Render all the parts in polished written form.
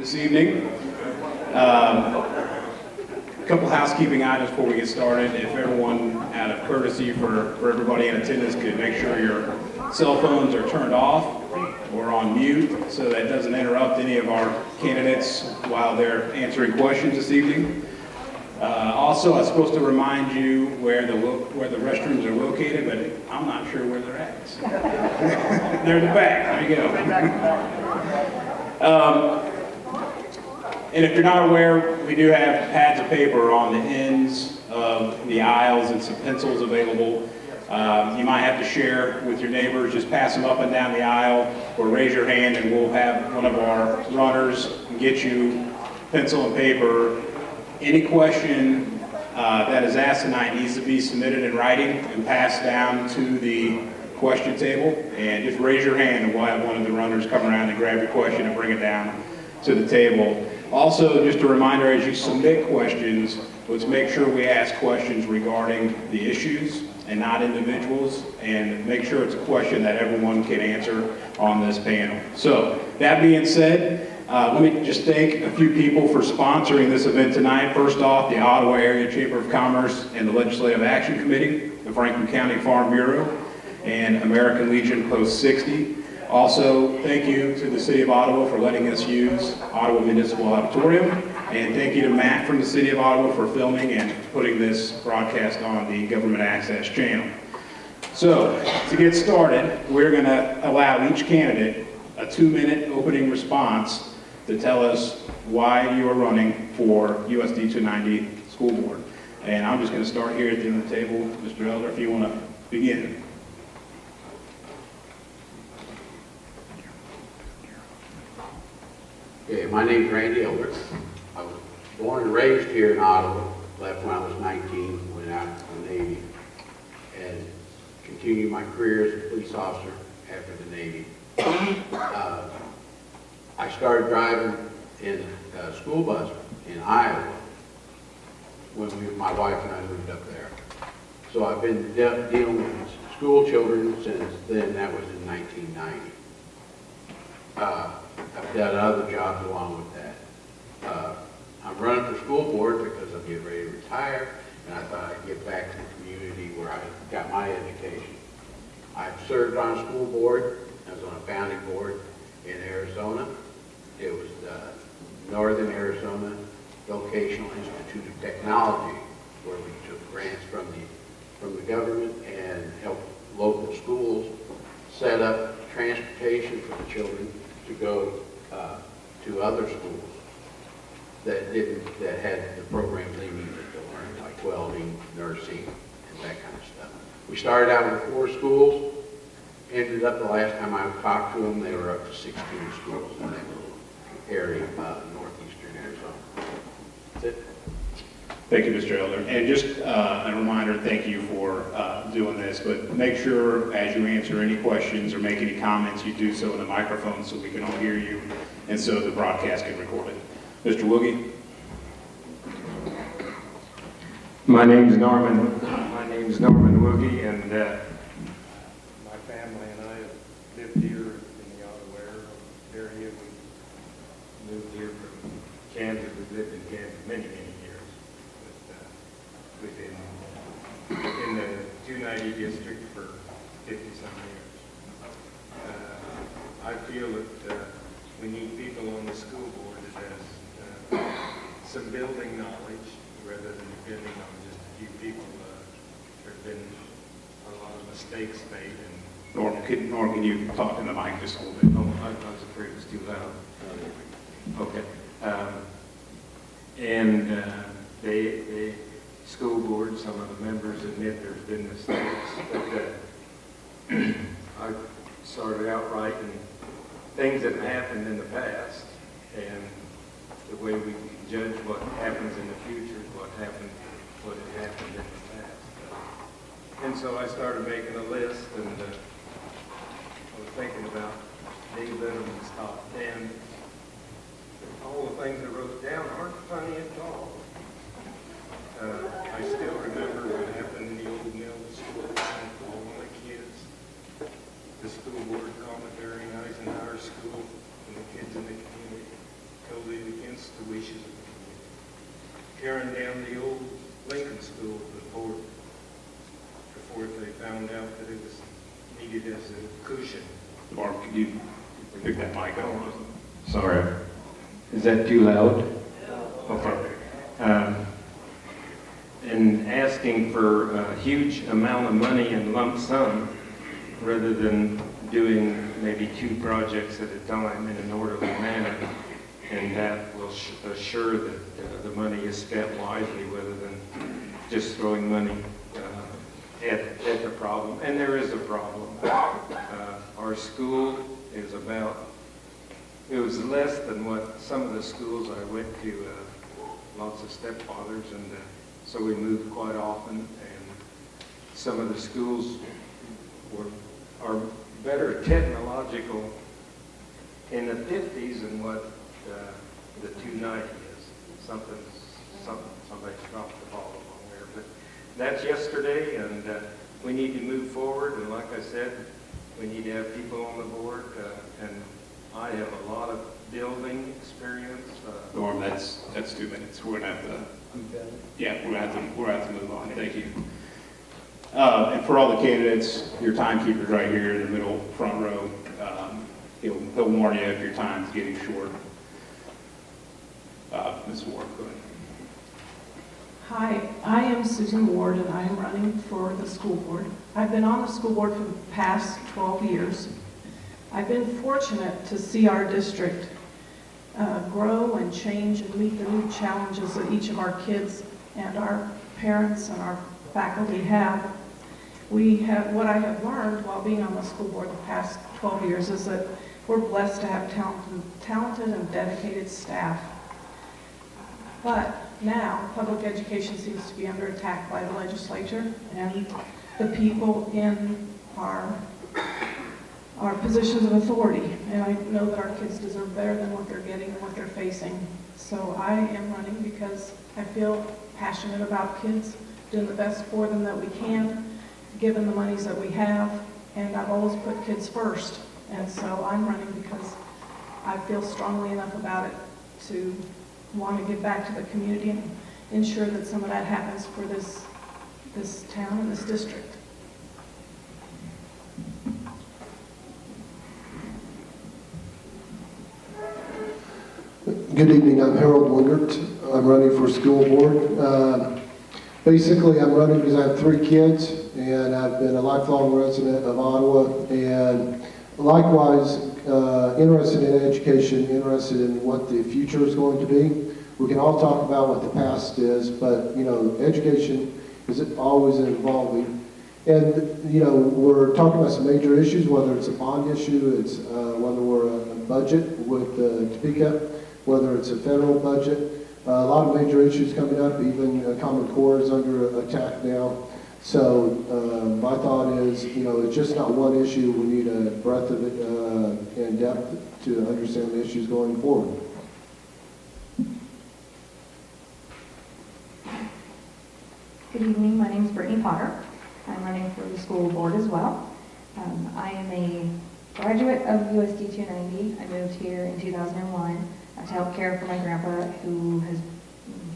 this evening. A couple housekeeping items before we get started. If everyone, out of courtesy for everybody in attendance, could make sure your cell phones are turned off or on mute so that doesn't interrupt any of our candidates while they're answering questions this evening. Also, I'm supposed to remind you where the restrooms are located, but I'm not sure where they're at. They're in the back. There you go. And if you're not aware, we do have pads of paper on the ends of the aisles and some pencils available. You might have to share with your neighbors. Just pass them up and down the aisle or raise your hand and we'll have one of our runners get you pencil and paper. Any question that is asked tonight needs to be submitted in writing and passed down to the question table. And just raise your hand and we'll have one of the runners come around and grab your question and bring it down to the table. Also, just a reminder, as you submit questions, let's make sure we ask questions regarding the issues and not individuals, and make sure it's a question that everyone can answer on this panel. So, that being said, let me just thank a few people for sponsoring this event tonight. First off, the Ottawa Area Chamber of Commerce and the Legislative Action Committee, the Franklin County Farm Bureau, and American Legion Post 60. Also, thank you to the City of Ottawa for letting us use Ottawa Municipal Auditorium, and thank you to Matt from the City of Ottawa for filming and putting this broadcast on the Government Access channel. So, to get started, we're going to allow each candidate a 2-minute opening response to tell us why you are running for USD 290 School Board. And I'm just going to start here at the end of the table. Mr. Elder, if you want to begin. Okay, my name's Randy Elder. I was born and raised here in Ottawa, left when I was 19, went out to the Navy, and continued my career as a police officer after the Navy. I started driving in a school bus in Iowa when my wife and I moved up there. So I've been dealing with school children since then. That was in 1990. I've done other jobs along with that. I'm running for school board because I'm getting ready to retire, and I thought I'd give back to the community where I got my education. I've served on a school board. I was on a founding board in Arizona. It was the Northern Arizona Vocational Institute of Technology, where we took grants from the government and helped local schools set up transportation for the children to go to other schools that had the programs they needed to learn, like welding, nursing, and that kind of stuff. We started out with 4 schools. Ended up, the last time I talked to them, they were up to 16 schools in that little area of northeastern Arizona. That's it. Thank you, Mr. Elder. And just a reminder, thank you for doing this, but make sure as you answer any questions or make any comments, you do so in the microphone so we can all hear you and so the broadcast can record it. Mr. Woogie? My name's Norman Woogie, and my family and I have lived here in the Ottawa area. We moved here from Kansas. We've lived in Kansas many years. But we've been in the 290 district for 50-some years. I feel that we need people on the school board that has some building knowledge rather than depending on just a few people. There have been a lot of mistakes made. Norm, can you talk in the mic just a little bit? Oh, I was afraid it was too loud. Okay. And the school board, some of the members admit there's been mistakes. But I started out writing things that happened in the past, and the way we judge what happens in the future is what had happened in the past. And so I started making a list, and I was thinking about Dave Littleman's top 10. All the things I wrote down aren't funny at all. I still remember what happened in the old mill school for all my kids. The school board called it very nice in our school, and the kids in the community totally tearing down the old Lincoln School before they found out that it was needed as a cushion. Barb, could you pick that mic up? Sorry. Is that too loud? Okay. And asking for a huge amount of money in lump sum rather than doing maybe 2 projects at a time in an orderly manner. And that will assure that the money is spent wisely rather than just throwing money at the problem. And there is a problem. Our school is it was less than what some of the schools I went to, lots of stepfathers, and so we moved quite often, and some of the schools are better technological in the 50s than what the 290 is. Somebody's dropped the ball along there, but that's yesterday, and we need to move forward, and like I said, we need to have people on the board, and I have a lot of building experience. Norm, that's 2 minutes. We're gonna have to. Yeah, we're gonna have to move on. Thank you. And for all the candidates, your timekeeper's right here in the middle front row. He'll warn you if your time's getting short. Ms. Ward, go ahead. Hi, I am Susan Ward, and I am running for the school board. I've been on the school board for the past 12 years. I've been fortunate to see our district grow and change and meet the new challenges that each of our kids and our parents and our faculty have. What I have learned while being on the school board the past 12 years is that we're blessed to have talented and dedicated staff. But now, public education seems to be under attack by the legislature and the people in our positions of authority. And I know that our kids deserve better than what they're getting and what they're facing. So I am running because I feel passionate about kids, doing the best for them that we can, given the monies that we have, and I've always put kids first. And so I'm running because I feel strongly enough about it to want to give back to the community and ensure that some of that happens for this town and this district. Good evening, I'm Harold Wingert. I'm running for school board. Basically, I'm running because I have 3 kids, and I've been a lifelong resident of Ottawa, and likewise, interested in education, interested in what the future is going to be. We can all talk about what the past is, but, education is always evolving. And, we're talking about some major issues, whether it's a bond issue, it's whether we're a budget with Topeka, whether it's a federal budget. A lot of major issues coming up, even Common Core is under attack now. So my thought is, it's just not one issue. We need a breadth of it and depth to understand the issues going forward. Good evening, my name is Brittany Potter. I'm running for the school board as well. I am a graduate of USD 290. I moved here in 2001 to help care for my grandpa,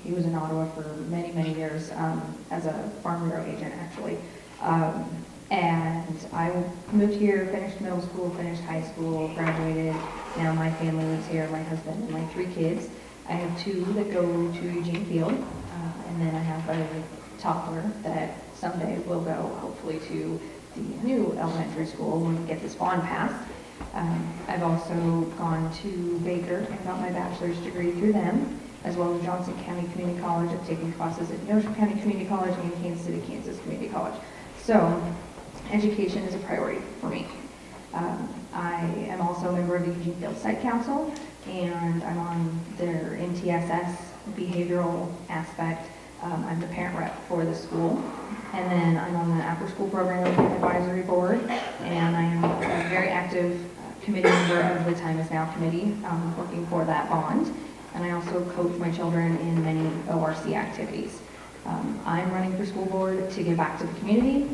he was in Ottawa for many, many years as a farm bureau agent, actually. And I moved here, finished middle school, finished high school, graduated. Now my family lives here, my husband and my 3 kids. I have 2 that go to Eugene Field, and then I have a toddler that someday will go, hopefully, to the new elementary school when we get this bond passed. I've also gone to Baker and got my bachelor's degree through them, as well as Johnson County Community College. I've taken classes at Neosho County Community College and Kansas City, Kansas Community College. So education is a priority for me. I am also a member of the Eugene Field Site Council, and I'm on their NTSS behavioral aspect. I'm the parent rep for the school, and then I'm on the after school program advisory board, and I am a very active committee member of the Time Is Now committee, working for that bond, and I also coach my children in many ORC activities. I'm running for school board to give back to the community,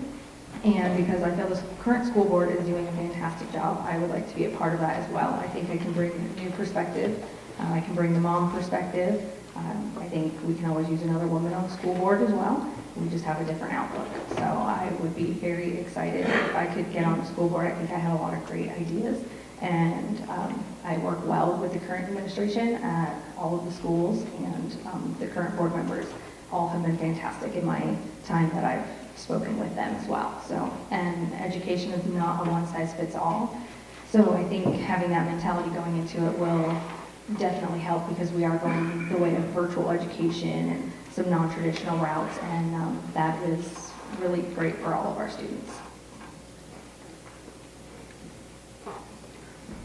and because I feel this current school board is doing a fantastic job, I would like to be a part of that as well. I think I can bring a new perspective. I can bring the mom perspective. I think we can always use another woman on the school board as well. We just have a different outlook. So I would be very excited if I could get on the school board. I think I have a lot of great ideas. And I work well with the current administration at all of the schools, and the current board members all have been fantastic in my time that I've spoken with them as well. So, and education is not a one-size-fits-all. So I think having that mentality going into it will definitely help, because we are going the way of virtual education and some non-traditional routes, and that is really great for all of our students.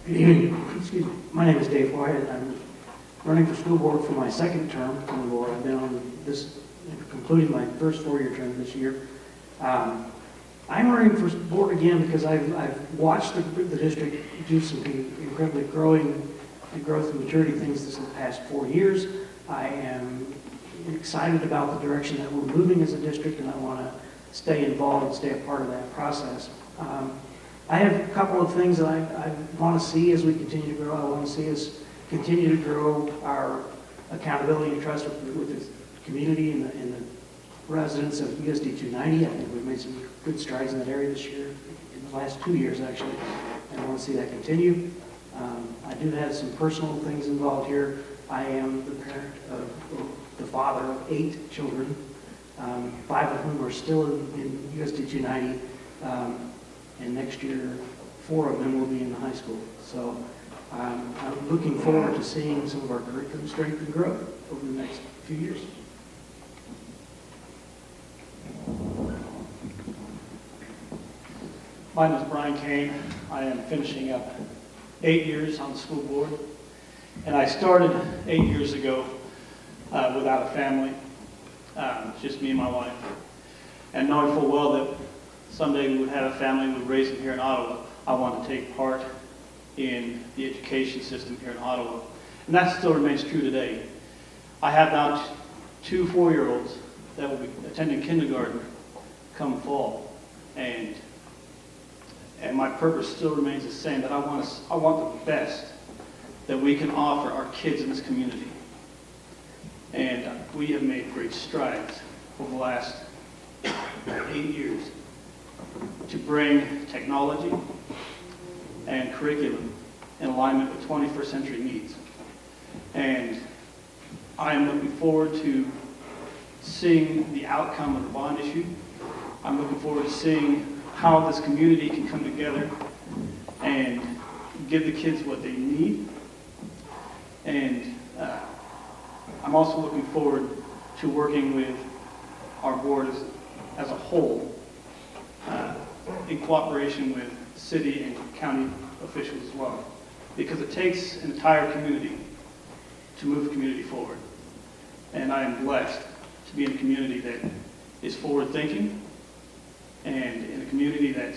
Good evening. Excuse me. My name is Dave White. I'm running for school board for my second term on the board. I've been on this, concluding my first four-year term this year. I'm running for board again because I've watched the district do some incredibly growth and maturity things this past 4 years. I am excited about the direction that we're moving as a district, and I want to stay involved and stay a part of that process. I have a couple of things that I want to see as we continue to grow. I want to see us continue to grow our accountability and trust with the community and the residents of USD 290. I think we've made some good strides in that area this year, in the last 2 years actually, and I want to see that continue. I do have some personal things involved here. I am the parent of, the father of 8 children, 5 of whom are still in USD 290, and next year 4 of them will be in the high school. So I'm looking forward to seeing some of our curriculum strength and growth over the next few years. My name is Brian Kane. I am finishing up 8 years on the school board. And I started 8 years ago without a family, just me and my wife. And knowing full well that someday we would have a family, we would raise them here in Ottawa, I want to take part in the education system here in Ottawa. And that still remains true today. I have now 2 4-year-olds that will be attending kindergarten come fall. And my purpose still remains the same, that I want the best that we can offer our kids in this community. And we have made great strides over the last 8 years to bring technology and curriculum in alignment with 21st century needs. And I am looking forward to seeing the outcome of the bond issue. I'm looking forward to seeing how this community can come together and give the kids what they need. And I'm also looking forward to working with our board as a whole in cooperation with city and county officials as well, because it takes an entire community to move the community forward. And I am blessed to be in a community that is forward-thinking and in a community that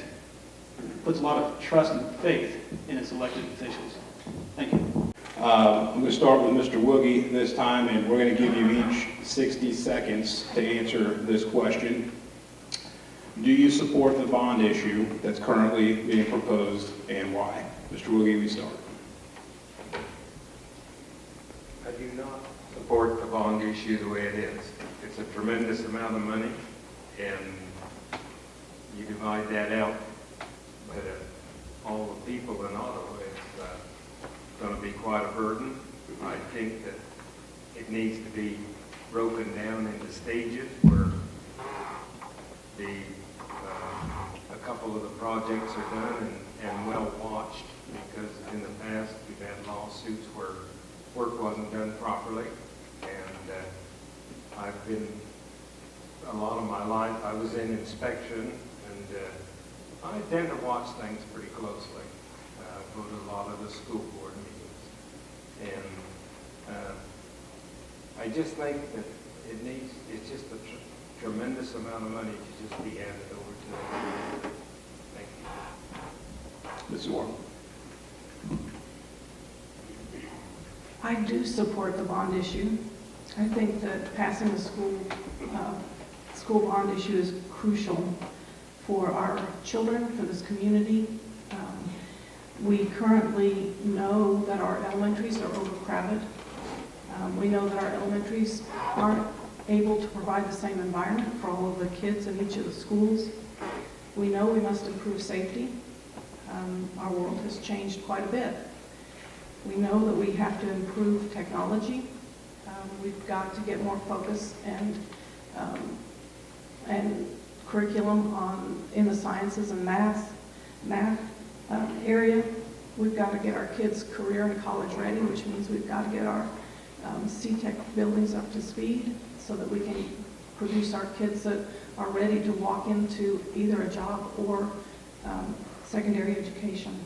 puts a lot of trust and faith in its elected officials. Thank you. I'm going to start with Mr. Woogie this time, and we're going to give you each 60 seconds to answer this question. Do you support the bond issue that's currently being proposed, and why? Mr. Woogie, we start. I do not support the bond issue the way it is. It's a tremendous amount of money, and you divide that out by all the people in Ottawa, it's going to be quite a burden. I think that it needs to be broken down into stages where a couple of the projects are done and well watched, because in the past we've had lawsuits where work wasn't done properly, and I've been, a lot of my life I was in inspection, and I tend to watch things pretty closely. Go to a lot of the school board meetings, and I just think that it's just a tremendous amount of money to just be handed over to them. Thank you. Ms. Orr. I do support the bond issue. I think that passing the school bond issue is crucial for our children, for this community. We currently know that our elementaries are overcrowded. We know that our elementaries aren't able to provide the same environment for all of the kids in each of the schools. We know we must improve safety. Our world has changed quite a bit. We know that we have to improve technology. We've got to get more focus and curriculum in the sciences and math area. We've got to get our kids career and college ready, which means we've got to get our C-Tech buildings up to speed so that we can produce our kids that are ready to walk into either a job or secondary education.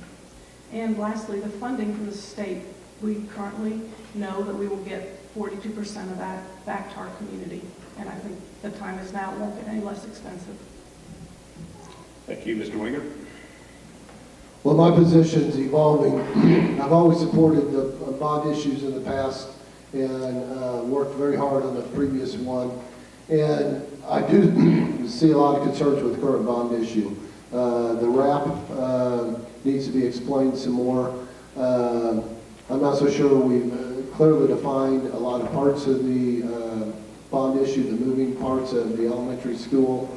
And lastly, the funding from the state. We currently know that we will get 42% of that back to our community. And I think the time is now, it won't get any less expensive. Thank you, Mr. Winger. Well, my position's evolving. I've always supported the bond issues in the past and worked very hard on the previous one. And I do see a lot of concerns with the current bond issue. The RAP needs to be explained some more. I'm not so sure we've clearly defined a lot of parts of the bond issue, the moving parts of the elementary school,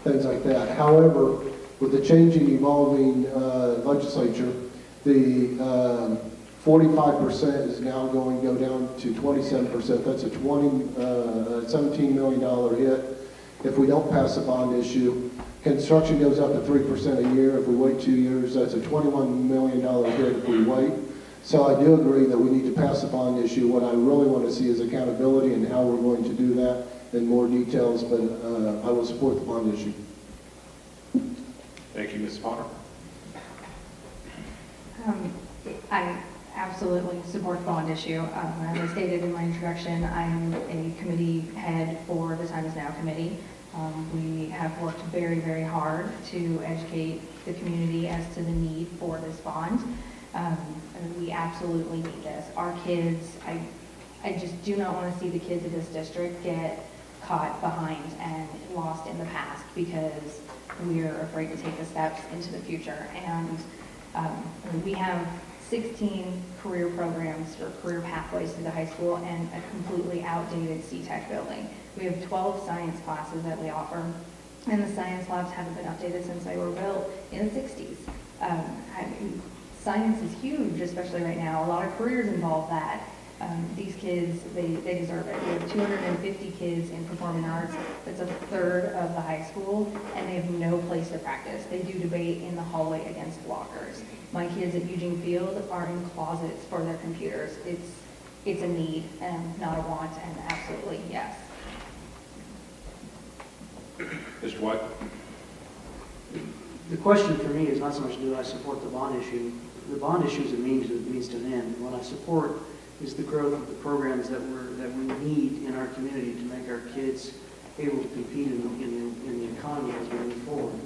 things like that. However, with the changing, evolving legislature, the 45% is now going to go down to 27%. That's a $17 million hit if we don't pass a bond issue. Construction goes up to 3% a year. If we wait 2 years, that's a $21 million hit if we wait. So I do agree that we need to pass a bond issue. What I really want to see is accountability and how we're going to do that in more details, but I will support the bond issue. Thank you, Mrs. Potter. I absolutely support the bond issue. As I stated in my introduction, I'm a committee head for the Time Is Now committee. We have worked very, very hard to educate the community as to the need for this bond. And we absolutely need this. Our kids, I just do not want to see the kids of this district get caught behind and lost in the past because we're afraid to take the steps into the future. And we have 16 career programs or career pathways through the high school and a completely outdated C-Tech building. We have 12 science classes that we offer, and the science labs haven't been updated since they were built in the 60s. Science is huge, especially right now. A lot of careers involve that. These kids, they deserve it. We have 250 kids in performing arts. That's a third of the high school, and they have no place to practice. They do debate in the hallway against lockers. My kids at Eugene Field are in closets for their computers. It's a need and not a want, and absolutely yes. Mr. White. The question for me is not so much do I support the bond issue. The bond issue is a means to an end. What I support is the growth of the programs that we need in our community to make our kids able to compete in the economy as we move forward.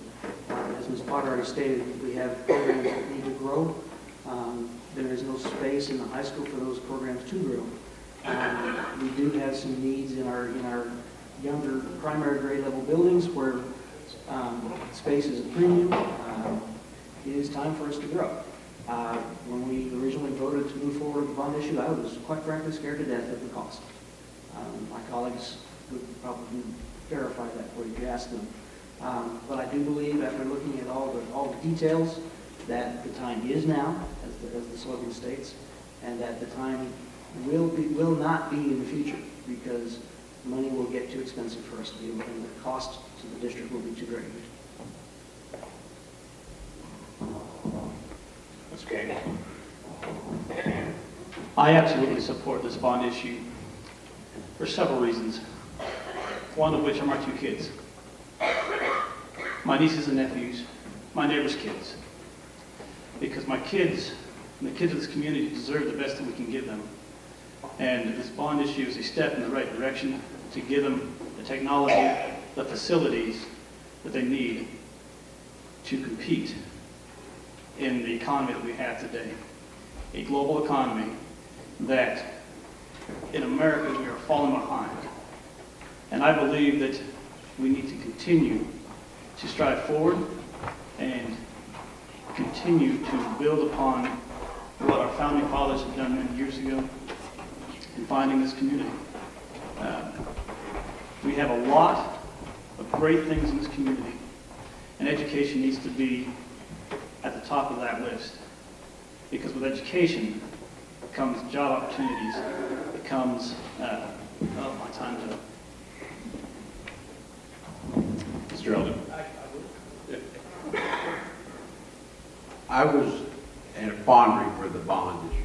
As Ms. Potter already stated, we have programs that need to grow. There is no space in the high school for those programs to grow. We do have some needs in our younger primary grade level buildings where space is a premium. It is time for us to grow. When we originally voted to move forward with the bond issue, I was quite frankly scared to death of the cost. My colleagues would probably verify that for you if you ask them. But I do believe, after looking at all the details, that the time is now, as the slogan states, and that the time will not be in the future because money will get too expensive for us to be able, and the cost to the district will be too great. Ms. King. I absolutely support this bond issue for several reasons, one of which are my two kids. My nieces and nephews, my neighbors' kids. Because my kids and the kids of this community deserve the best that we can give them. And this bond issue is a step in the right direction to give them the technology, the facilities that they need to compete in the economy that we have today. A global economy that in America we are falling behind. And I believe that we need to continue to strive forward and continue to build upon what our founding fathers have done many years ago in finding this community. We have a lot of great things in this community, and education needs to be at the top of that list. Because with education comes job opportunities, it comes, my time's up. Mr. Eldon. I was in a quandary for the bond issue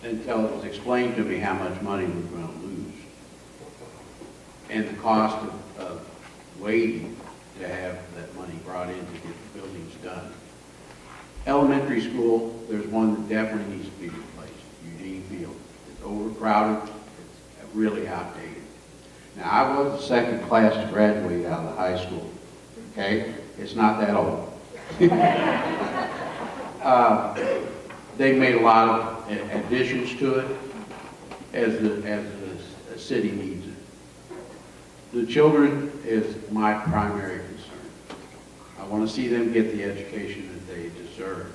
until it was explained to me how much money we're going to lose and the cost of waiting to have that money brought in to get the buildings done. Elementary school, there's one that definitely needs to be replaced, Eugene Field. It's overcrowded, it's really outdated. Now, I was the second class to graduate out of the high school, okay? It's not that old. They made a lot of additions to it as the city needs it. The children is my primary concern. I want to see them get the education that they deserve.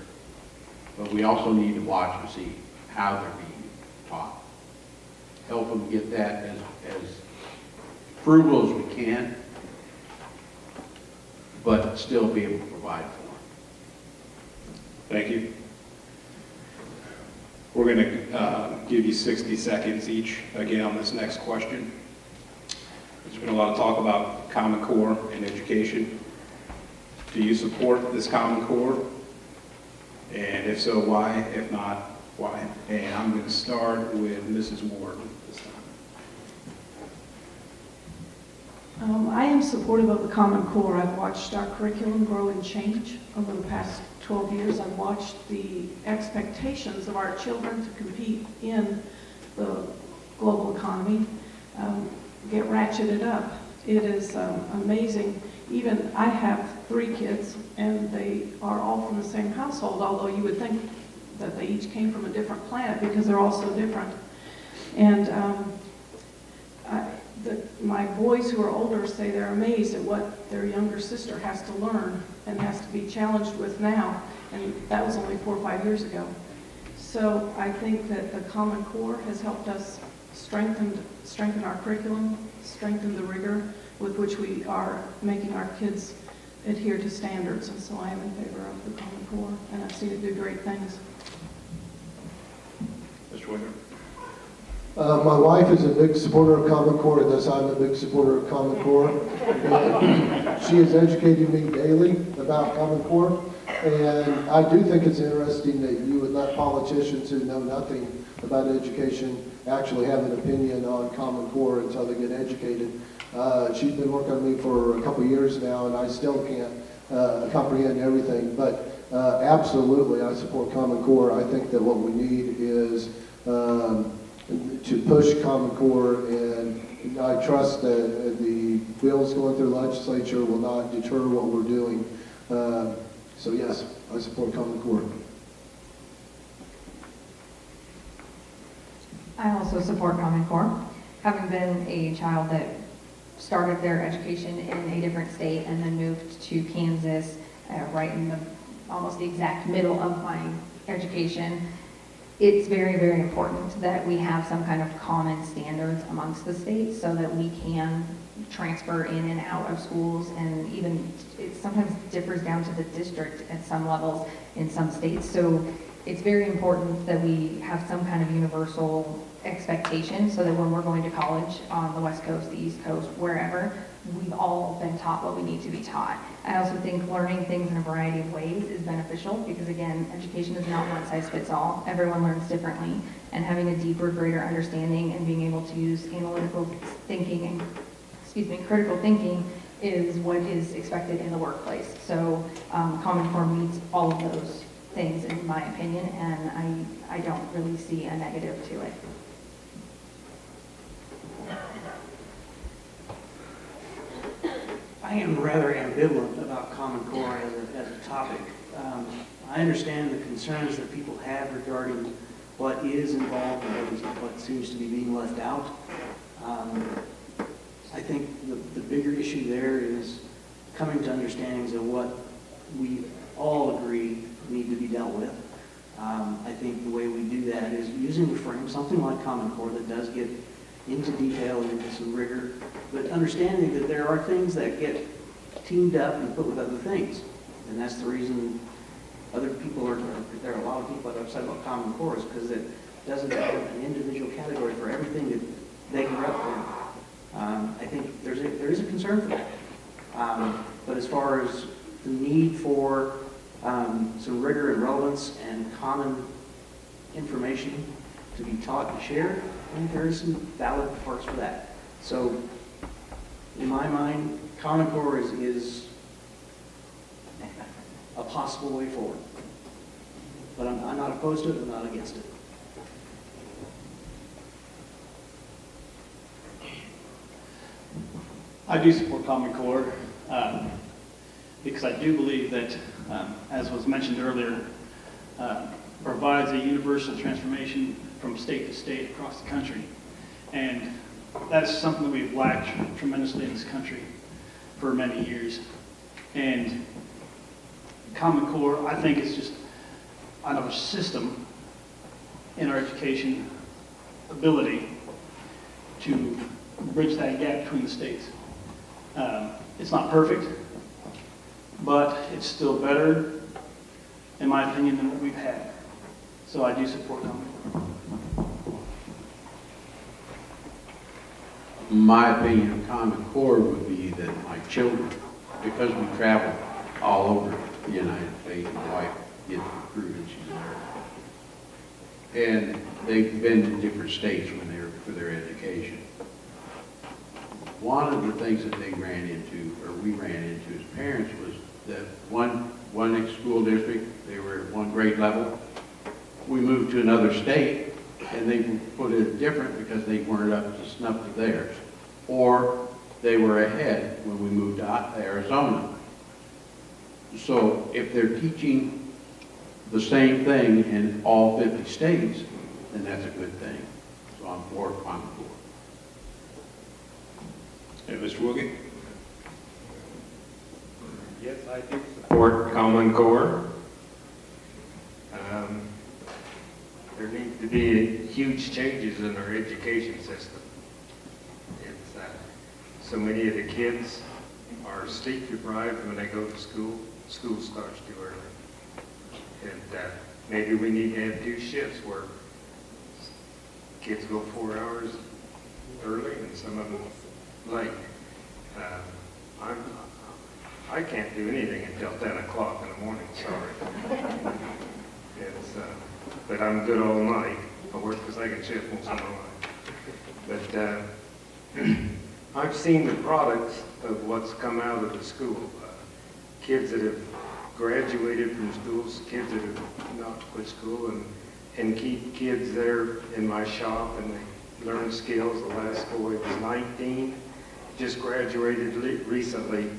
But we also need to watch and see how they're being taught. Help them get that as frugal as we can, but still be able to provide for them. Thank you. We're going to give you 60 seconds each again on this next question. There's been a lot of talk about Common Core and education. Do you support this Common Core? And if so, why? If not, why? And I'm going to start with Mrs. Ward this time. I am supportive of the Common Core. I've watched our curriculum grow and change over the past 12 years. I've watched the expectations of our children to compete in the global economy get ratcheted up. It is amazing. Even I have 3 kids, and they are all from the same household, although you would think that they each came from a different planet because they're all so different. And my boys who are older say they're amazed at what their younger sister has to learn and has to be challenged with now, and that was only 4 or 5 years ago. So I think that the Common Core has helped us strengthen our curriculum, strengthen the rigor with which we are making our kids adhere to standards, and so I am in favor of the Common Core, and I've seen it do great things. Mr. Winger. My wife is a big supporter of Common Core, and thus I'm a big supporter of Common Core. And she is educating me daily about Common Core, and I do think it's interesting that you would let politicians who know nothing about education actually have an opinion on Common Core until they get educated. She's been working on me for a couple of years now, and I still can't comprehend everything. But absolutely, I support Common Core. I think that what we need is to push Common Core, and I trust that the bills going through the legislature will not deter what we're doing. So yes, I support Common Core. I also support Common Core. Having been a child that started their education in a different state and then moved to Kansas right in almost the exact middle of my education, it's very, very important that we have some kind of common standards amongst the states so that we can transfer in and out of schools, and even it sometimes differs down to the district at some levels in some states. So it's very important that we have some kind of universal expectation so that when we're going to college on the West Coast, the East Coast, wherever, we've all been taught what we need to be taught. I also think learning things in a variety of ways is beneficial because, again, education is not one size fits all. Everyone learns differently, and having a deeper, greater understanding and being able to use analytical thinking and, critical thinking is what is expected in the workplace. So Common Core meets all of those things, in my opinion, and I don't really see a negative to it. I am rather ambivalent about Common Core as a topic. I understand the concerns that people have regarding what is involved and what seems to be being left out. I think the bigger issue there is coming to understandings of what we all agree need to be dealt with. I think the way we do that is using a frame, something like Common Core that does get into detail and into some rigor, but understanding that there are things that get teamed up and put with other things. And that's the reason other people there are a lot of people that are upset about Common Core is because it doesn't have an individual category for everything that they grew up in. I think there is a concern for that. But as far as the need for some rigor and relevance and common information to be taught and shared, I think there is some valid parts for that. So in my mind, Common Core is a possible way forward. But I'm not opposed to it, I'm not against it. I do support Common Core because I do believe that, as was mentioned earlier, provides a universal transformation from state to state across the country. And that's something that we've lacked tremendously in this country for many years. And Common Core, I think, is just another system in our education ability to bridge that gap between the states. It's not perfect, but it's still better, in my opinion, than what we've had. So I do support Common Core. My opinion of Common Core would be that my children, because we travel all over the United States, my wife gets recruited, she's there. And they've been to different states when they're for their education. One of the things that they ran into, or we ran into as parents, was that one school district, they were at one grade level. We moved to another state, and they put it different because they weren't up to snuff to theirs. Or they were ahead when we moved to Arizona. So if they're teaching the same thing in all 50 states, then that's a good thing. So I'm for Common Core. And Mr. Woogate? Yes, I do support Common Core. There needs to be huge changes in our education system. It's so many of the kids are sleep deprived when they go to school. School starts too early. And maybe we need to have 2 shifts where kids go 4 hours early and some of them late. I can't do anything until 10 o'clock in the morning, sorry. But I'm good all night. I work the second shift most of my life. But I've seen the products of what's come out of the school. Kids that have graduated from schools, kids that have not quit school, and keep kids there in my shop, and they learn skills. The last boy was 19, just graduated recently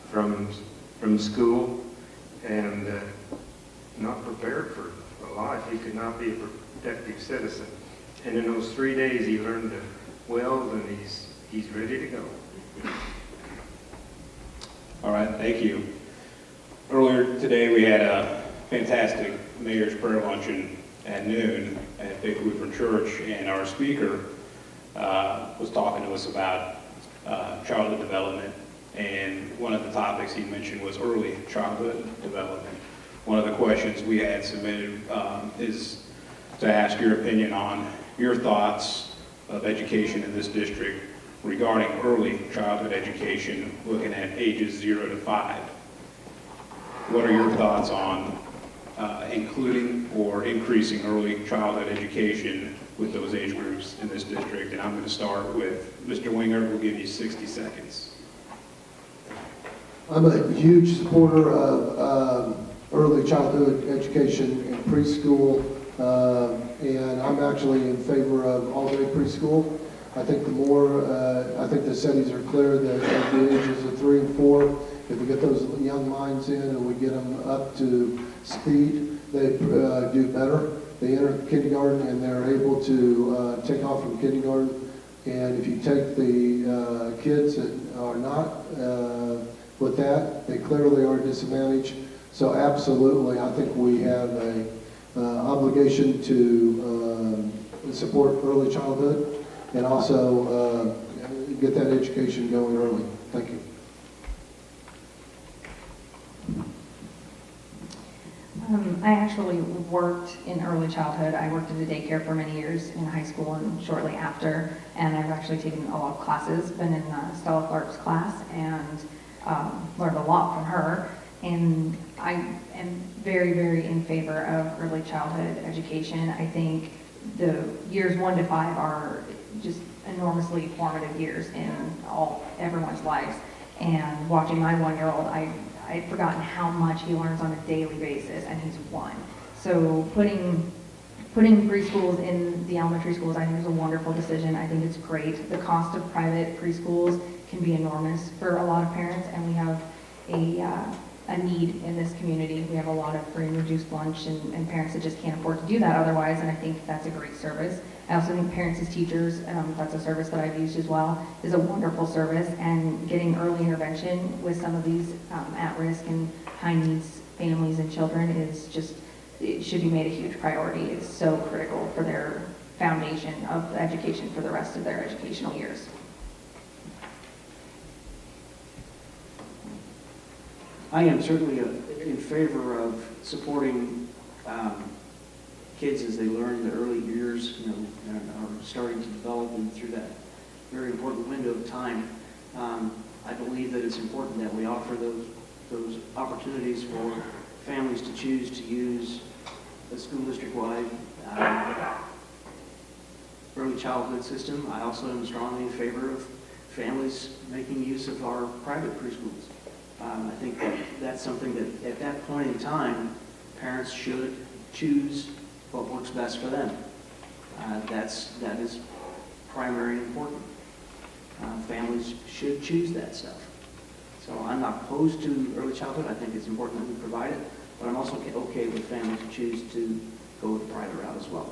from school, and not prepared for life. He could not be a productive citizen. And in those 3 days, he learned to weld, and he's ready to go. All right, thank you. Earlier today, we had a fantastic Mayor's Prayer Luncheon at noon at Big Lutheran Church, and our speaker was talking to us about childhood development, and one of the topics he mentioned was early childhood development. One of the questions we had submitted is to ask your opinion on your thoughts of education in this district regarding early childhood education, looking at ages 0 to 5. What are your thoughts on including or increasing early childhood education with those age groups in this district? And I'm going to start with Mr. Winger. We'll give you 60 seconds. I'm a huge supporter of early childhood education in preschool, and I'm actually in favor of all-day preschool. I think I think the studies are clear that at the ages of 3 and 4, if we get those young minds in and we get them up to speed, they do better. They enter kindergarten and they're able to take off from kindergarten. And if you take the kids that are not with that, they clearly are disadvantaged. So absolutely, I think we have obligation to support early childhood and also get that education going early. Thank you. I actually worked in early childhood. I worked at a daycare for many years in high school and shortly after, and I've actually taken a lot of classes, been in Stella Clark's class, and learned a lot from her. And I am very, very in favor of early childhood education. I think the years 1 to 5 are just enormously formative years in everyone's lives. And watching my 1-year-old, I'd forgotten how much he learns on a daily basis, and he's 1. So putting preschools in the elementary schools, I think is a wonderful decision. I think it's great. The cost of private preschools can be enormous for a lot of parents, and we have a need in this community. We have a lot of free and reduced lunch, and parents that just can't afford to do that otherwise, and I think that's a great service. I also think parents as teachers, that's a service that I've used as well, is a wonderful service, and getting early intervention with some of these at-risk and high-needs families and children is just, it should be made a huge priority. It's so critical for their foundation of education for the rest of their educational years. I am certainly in favor of supporting kids as they learn in the early years, and are starting to develop and through that very important window of time. I believe that it's important that we offer those opportunities for families to choose to use the school district-wide early childhood system. I also am strongly in favor of families making use of our private preschools. I think that's something that at that point in time, parents should choose what works best for them. That is primary and important. Families should choose that stuff. So I'm not opposed to early childhood. I think it's important that we provide it, but I'm also okay with families who choose to go the private route as well.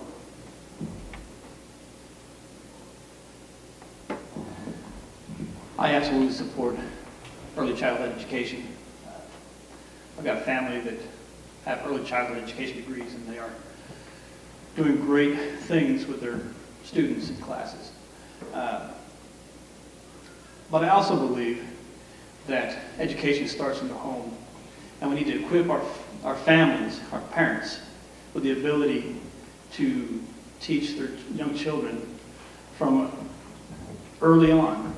I absolutely support early childhood education. I've got a family that have early childhood education degrees, and they are doing great things with their students and classes. But I also believe that education starts in the home, and we need to equip our families, our parents, with the ability to teach their young children from early on.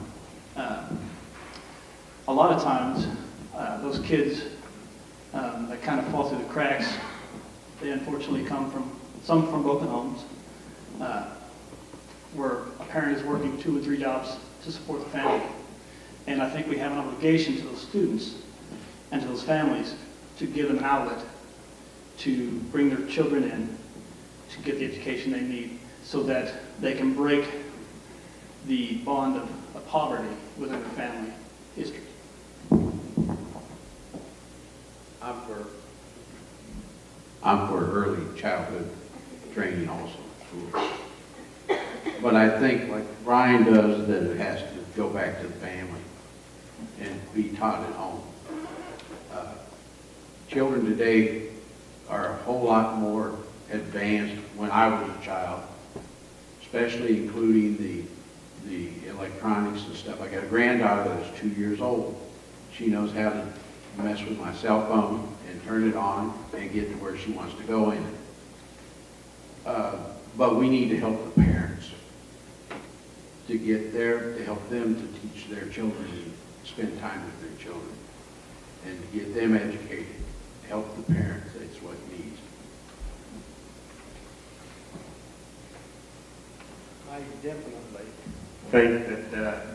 A lot of times, those kids that kind of fall through the cracks, they unfortunately come from broken homes, where a parent is working 2 or 3 jobs to support the family. And I think we have an obligation to those students and to those families to give them an outlet to bring their children in to get the education they need so that they can break the bond of poverty within their family history. I'm for early childhood training also in schools. But I think like Brian does, that it has to go back to the family and be taught at home. Children today are a whole lot more advanced when I was a child, especially including the electronics and stuff. I got a granddaughter that's 2 years old. She knows how to mess with my cell phone and turn it on and get to where she wants to go in it. But we need to help the parents to get there, to help them to teach their children and spend time with their children and to get them educated. Help the parents, that's what needs. I definitely think that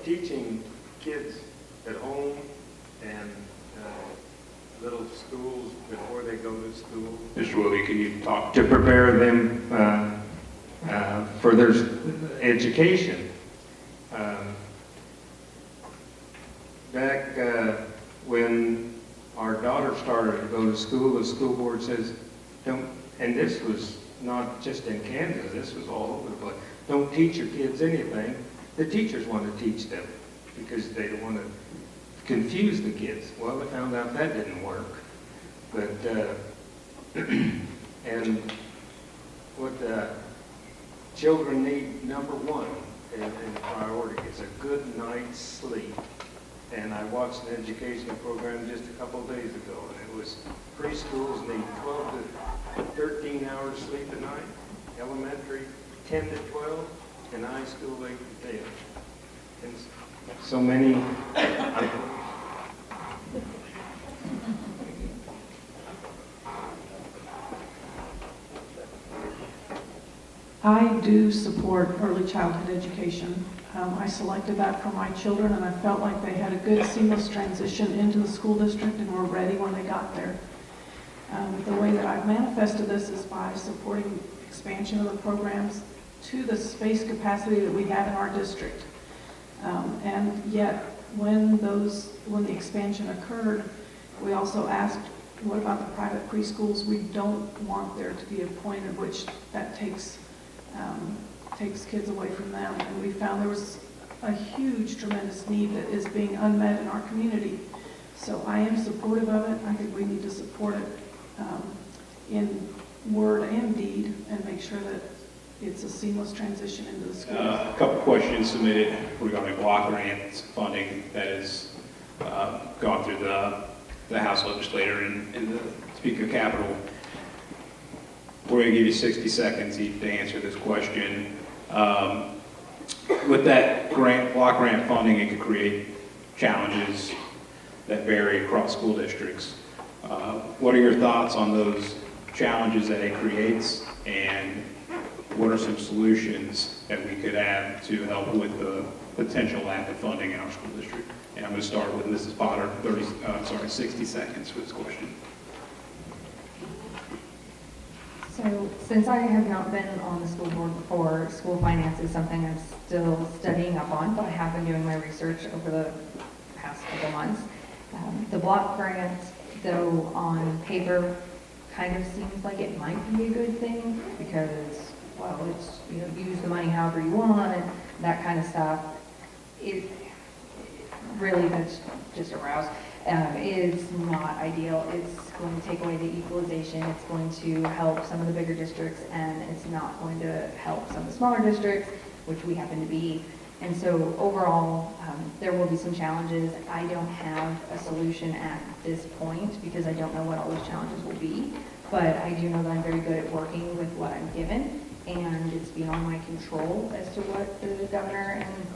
teaching kids at home and little schools before they go to school. Mr. Wilkie, can you talk? To prepare them for their education. Back when our daughter started to go to school, the school board says, don't, and this was not just in Kansas, this was all over the place, don't teach your kids anything. The teachers want to teach them because they don't want to confuse the kids. Well, we found out that didn't work. But And what the children need, number one, and priority, is a good night's sleep. And I watched an educational program just a couple of days ago, and it was preschools need 12 to 13 hours sleep a night, elementary 10 to 12, and high school 8 to 10. And so many, I do support early childhood education. I selected that for my children, and I felt like they had a good seamless transition into the school district and were ready when they got there. The way that I've manifested this is by supporting expansion of the programs to the space capacity that we have in our district. And yet, when the expansion occurred, we also asked, what about the private preschools? We don't want there to be a point at which that takes kids away from them. And we found there was a huge, tremendous need that is being unmet in our community. So I am supportive of it. I think we need to support it in word and deed and make sure that it's a seamless transition into the school. A couple questions submitted regarding block grants funding that has gone through the House legislator and the Speaker of Capitol. We're going to give you 60 seconds each to answer this question. With that block grant funding, it could create challenges that vary across school districts. What are your thoughts on those challenges that it creates, and what are some solutions that we could add to help with the potential lack of funding in our school district? And I'm going to start with Mrs. Potter, 60 seconds for this question. So since I have not been on the school board before, school finance is something I'm still studying up on, but I have been doing my research over the past couple months. The block grant, though, on paper kind of seems like it might be a good thing because, well, it's, use the money however you want and that kind of stuff. It really, that's just a rouse. Is not ideal. It's going to take away the equalization. It's going to help some of the bigger districts, and it's not going to help some of the smaller districts, which we happen to be. And so overall, there will be some challenges. I don't have a solution at this point because I don't know what all those challenges will be, but I do know that I'm very good at working with what I'm given, and it's beyond my control as to what the governor and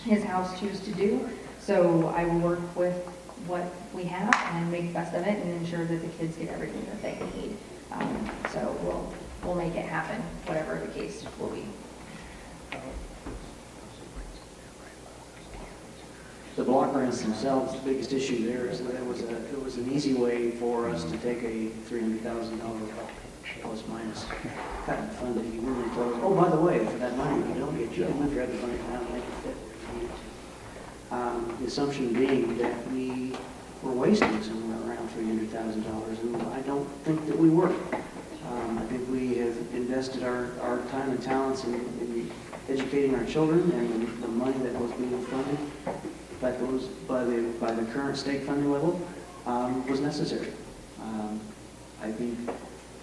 his house choose to do. So I will work with what we have and make the best of it and ensure that the kids get everything that they need. So we'll make it happen, whatever the case will be. The block grants themselves, the biggest issue there is that it was an easy way for us to take a $300,000 plus minus cut in fund that you really close. Oh, by the way, for that money we don't get, you can move your other money around and make it fit where you need to. The assumption being that we were wasting somewhere around $300,000, and I don't think that we were. I think we have invested our time and talents in educating our children, and the money that was being funded by the current state funding level was necessary. I think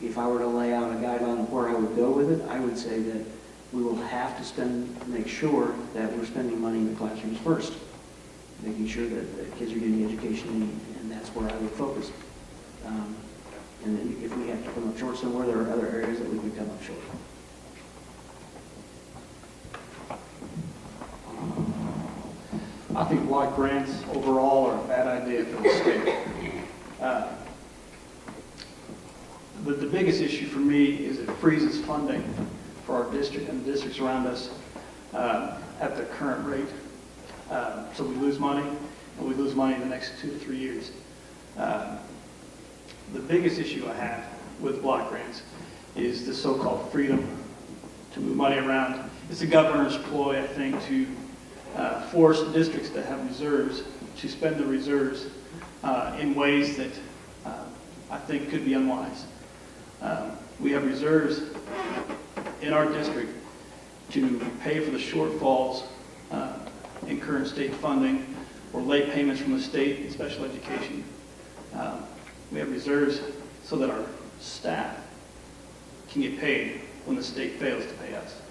if I were to lay out a guideline of where I would go with it, I would say that we will have to make sure that we're spending money in the classrooms first, making sure that the kids are getting the education they need, and that's where I would focus. And then if we have to come up short somewhere, there are other areas that we could come up short. I think block grants overall are a bad idea for the state. The biggest issue for me is it freezes funding for our district and the districts around us at the current rate. So we lose money, and we lose money in the next 2 to 3 years. The biggest issue I have with block grants is the so-called freedom to move money around. It's a governor's ploy, I think, to force districts that have reserves to spend the reserves in ways that I think could be unwise. We have reserves in our district to pay for the shortfalls in current state funding or late payments from the state in special education. We have reserves so that our staff can get paid when the state fails to pay us.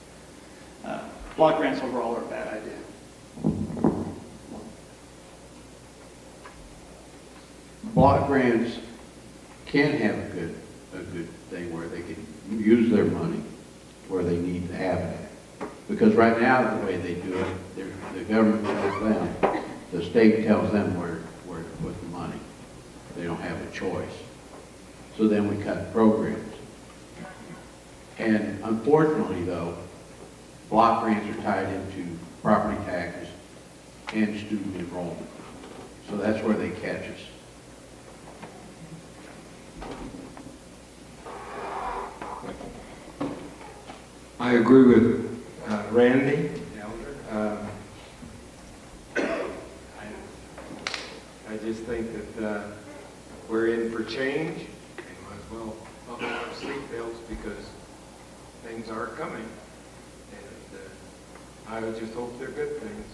Block grants overall are a bad idea. Block grants can have a good thing where they can use their money where they need to have it. Because right now, the way they do it, the government tells them, the state tells them where to put the money. They don't have a choice. So then we cut programs. And unfortunately, though, block grants are tied into property taxes and student enrollment. So that's where they catch us. I agree with Randy. I just think that we're in for change, and might as well buckle our seatbelts because things are coming, and I would just hope they're good things.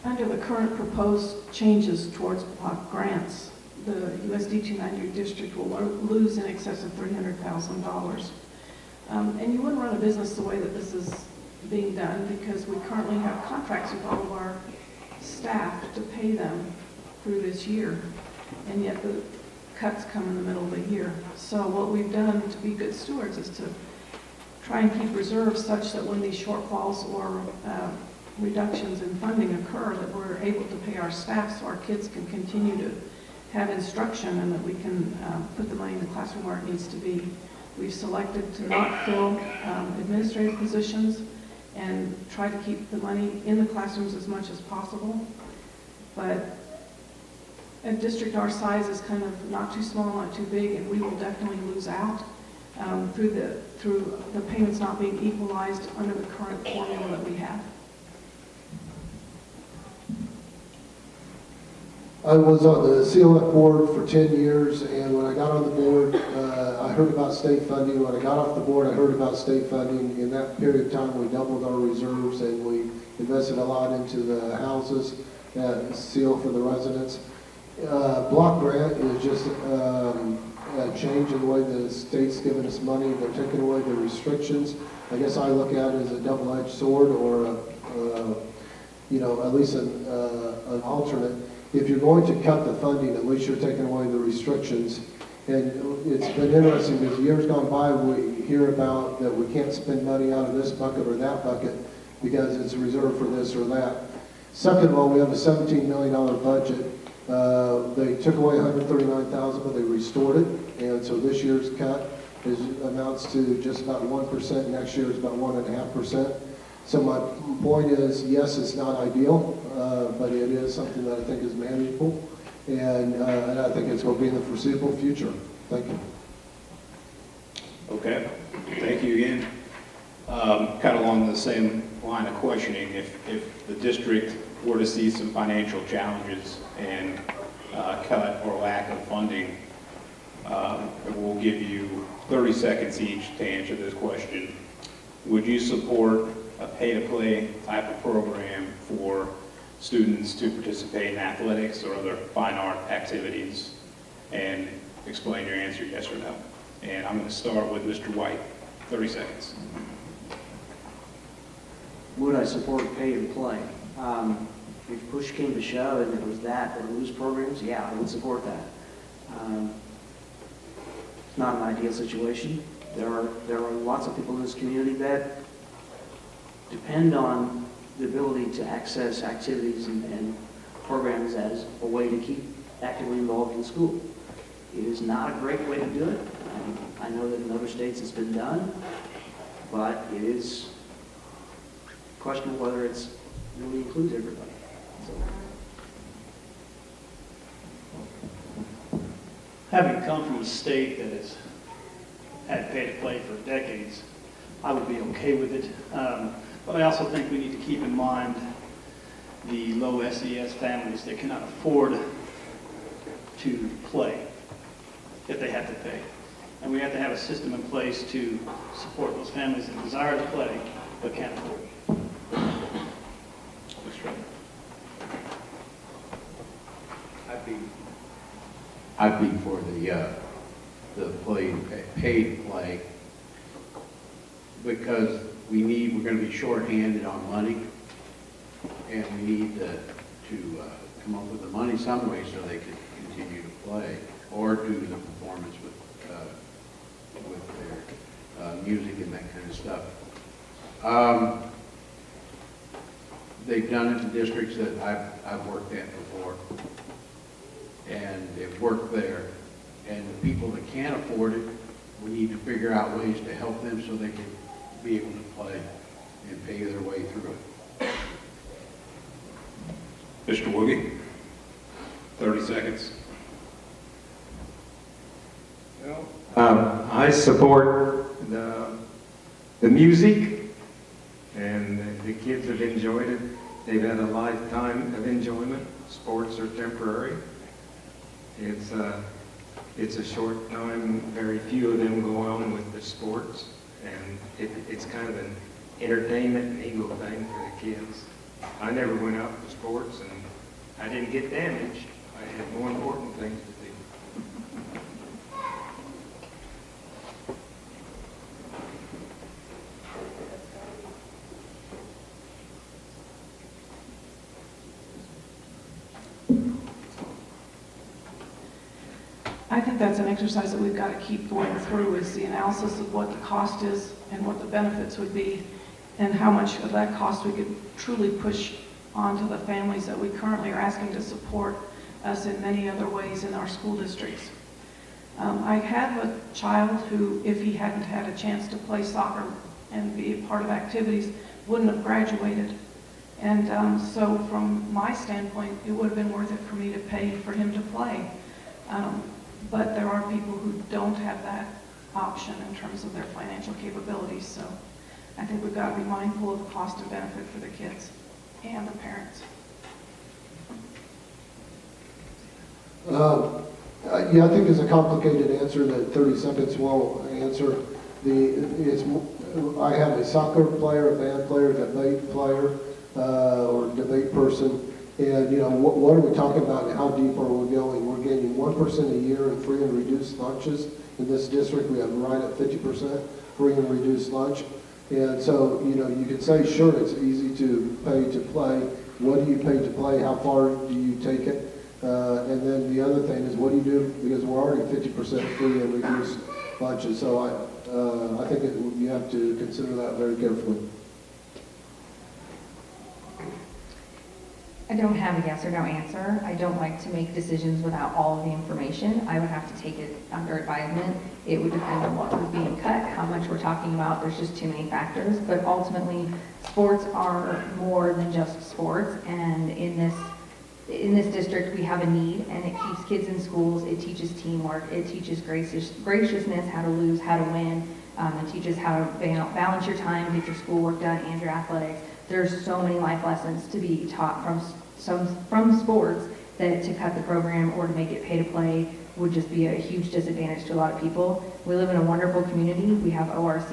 Under the current proposed changes towards block grants, the USD 290 district will lose in excess of $300,000. And you wouldn't run a business the way that this is being done because we currently have contracts with all of our staff to pay them through this year. And yet the cuts come in the middle of the year. So what we've done to be good stewards is to try and keep reserves such that when these shortfalls or reductions in funding occur, that we're able to pay our staff so our kids can continue to have instruction and that we can put the money in the classroom where it needs to be. We've selected to not fill administrative positions and try to keep the money in the classrooms as much as possible. But a district our size is kind of not too small, not too big, and we will definitely lose out through the payments not being equalized under the current formula that we have. I was on the CLF board for 10 years, and when I got on the board, I heard about state funding. When I got off the board, I heard about state funding. In that period of time, we doubled our reserves, and we invested a lot into the houses that seal for the residents. Block grant is just a change in the way the state's giving us money. They're taking away the restrictions. I guess I look at it as a double-edged sword, or at least an alternate. If you're going to cut the funding, at least you're taking away the restrictions. And it's been interesting because years gone by, we hear about that we can't spend money out of this bucket or that bucket because it's reserved for this or that. Second of all, we have a $17 million budget. They took away $139,000, but they restored it. And so this year's cut amounts to just about 1%. Next year is about 1.5%. So my point is, yes, it's not ideal, but it is something that I think is manageable, and I think it's going to be in the foreseeable future. Thank you. Okay, thank you again. Kind of along the same line of questioning, if the district were to see some financial challenges and cut or lack of funding, we'll give you 30 seconds each to answer this question. Would you support a pay-to-play type of program for students to participate in athletics or other fine art activities? And explain your answer, yes or no. And I'm going to start with Mr. White. 30 seconds. Would I support pay to play? If push came to shove and it was that or lose programs, yeah, I would support that. It's not an ideal situation. There are lots of people in this community that depend on the ability to access activities and programs as a way to keep actively involved in school. It is not a great way to do it. I know that in other states it's been done, but it is questionable whether it's really includes everybody. So. Having come from a state that has had pay-to-play for decades, I would be okay with it. But I also think we need to keep in mind the low SES families that cannot afford to play if they have to pay. And we have to have a system in place to support those families that desire to play but can't afford it. I'd be for the paid play, because we're gonna be shorthanded on money, and we need to come up with the money some way so they can continue to play, or do the performance with their music and that kind of stuff. They've done it in districts that I've worked at before, and it worked there. And the people that can't afford it, we need to figure out ways to help them so they can be able to play and pay their way through it. Mr. Woogie, 30 seconds. I support the music, and the kids have enjoyed it. They've had a lifetime of enjoyment. Sports are temporary. It's a short time. Very few of them go on with the sports, and it's kind of an entertainment and ego thing for the kids. I never went out for sports, and I didn't get damaged. I had more important things to do. I think that's an exercise that we've got to keep going through, is the analysis of what the cost is and what the benefits would be, and how much of that cost we could truly push onto the families that we currently are asking to support us in many other ways in our school districts. I have a child who, if he hadn't had a chance to play soccer and be a part of activities, wouldn't have graduated. And so from my standpoint, it would have been worth it for me to pay for him to play. But there are people who don't have that option in terms of their financial capabilities. So I think we've got to be mindful of the cost and benefit for the kids and the parents. Yeah, I think it's a complicated answer that 30 seconds won't answer. I have a soccer player, a band player, debate player, or debate person. And, what are we talking about and how deep are we going? We're gaining 1% a year in free and reduced lunches. In this district, we have right at 50% free and reduced lunch. And so, you could say, sure, it's easy to pay to play. What do you pay to play? How far do you take it? And then the other thing is, what do you do? Because we're already 50% free and reduced lunches. So I think you have to consider that very carefully. I don't have a yes or no answer. I don't like to make decisions without all of the information. I would have to take it under advisement. It would depend on what was being cut, how much we're talking about. There's just too many factors. But ultimately, sports are more than just sports. And in this district, we have a need, and it keeps kids in schools. It teaches teamwork. It teaches graciousness, how to lose, how to win. It teaches how to balance your time, get your schoolwork done, and your athletics. There's so many life lessons to be taught from sports that to cut the program or to make it pay to play would just be a huge disadvantage to a lot of people. We live in a wonderful community. We have ORC.